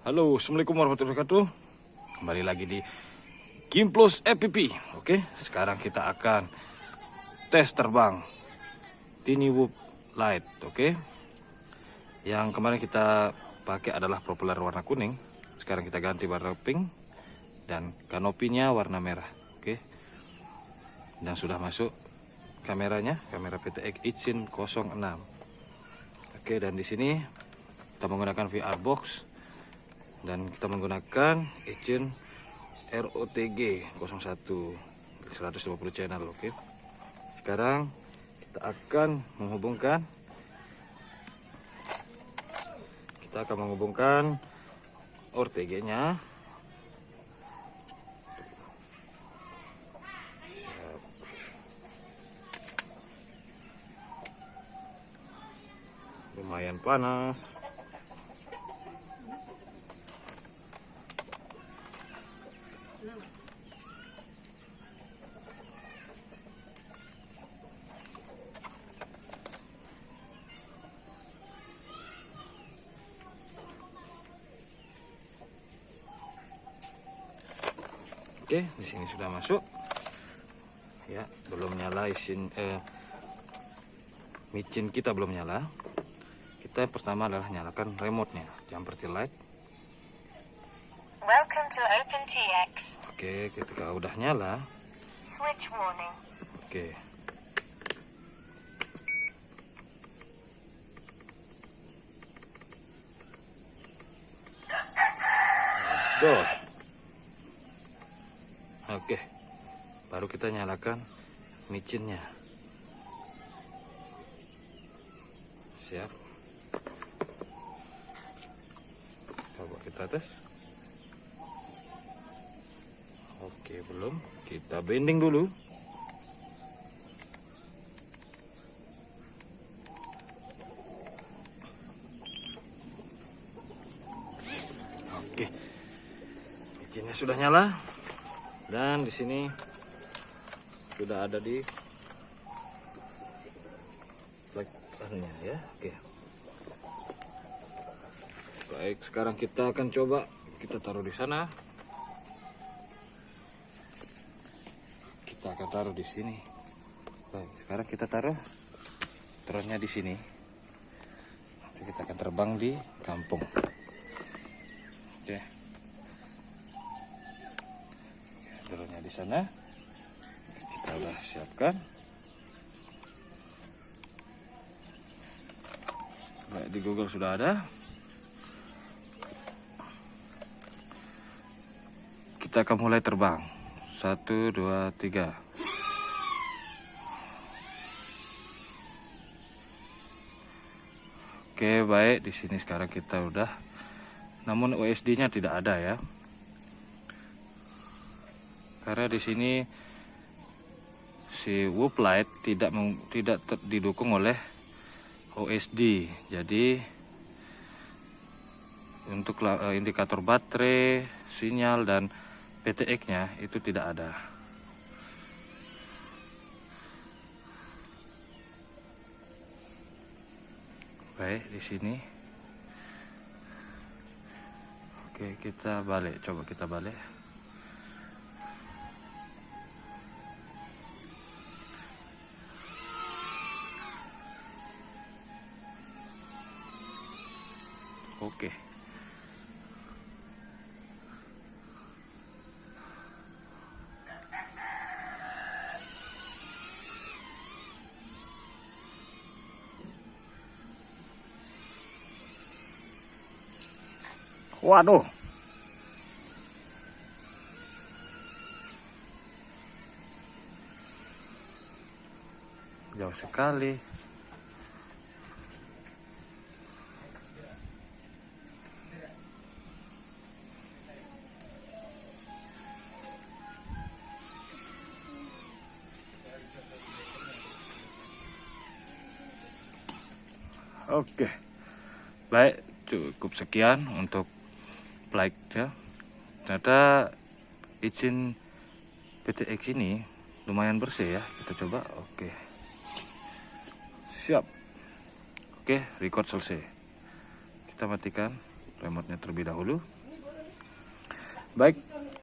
Halo, assalamualaikum warahmatullahi wabarakatuh. Kembali lagi di Gimplos FPV. Oke, sekarang kita akan tes terbang Tiny Whoop Light. Oke, yang kemarin kita pakai adalah propeller warna kuning. Sekarang kita ganti warna pink dan kanopinya warna merah. Oke, dan sudah masuk kameranya, kamera PTX Ichin 06. Oke, dan di sini kita menggunakan VR box. Dan kita menggunakan Ichin ROTG 01 150 channel. Oke, sekarang kita akan menghubungkan OTG nya. Lumayan panas. Oke, di sini sudah masuk. Ya, belum nyala micin kita belum nyala. Kita pertama adalah nyalakan remote-nya, jumper light. Welcome to OpenTX. Oke, ketika udah nyala, Switch warning. oke. Tuh. Oke, baru kita nyalakan micinnya. Siap. Coba kita tes. Oke, belum. Kita bending dulu. Oke, micinnya sudah nyala. Dan di sini sudah ada di flagnya ya. Oke. Baik, sekarang kita akan coba kita taruh di sana. Kita akan taruh di sini. Baik, sekarang kita taruh drone-nya di sini. Nanti kita akan terbang di kampung. Oke. Drone-nya di sana. Kita udah siapkan. Baik, di Google sudah ada. Kita akan mulai terbang. 1, 2, 3. Oke, baik. Di sini sekarang kita udah. Namun OSD-nya tidak ada ya. Karena di sini si Whoop Light tidak didukung oleh OSD. Jadi untuk indikator baterai, sinyal dan PTX-nya itu tidak ada. Baik, di sini. Oke, kita balik. Coba kita balik. Oke. Waduh. Jauh sekali. Oke, baik, cukup sekian untuk flight ya. Ternyata Ichin PTX ini lumayan bersih ya. Kita coba. Oke, siap. Oke, record selesai. Kita matikan. remote-nya terlebih dahulu. Baik,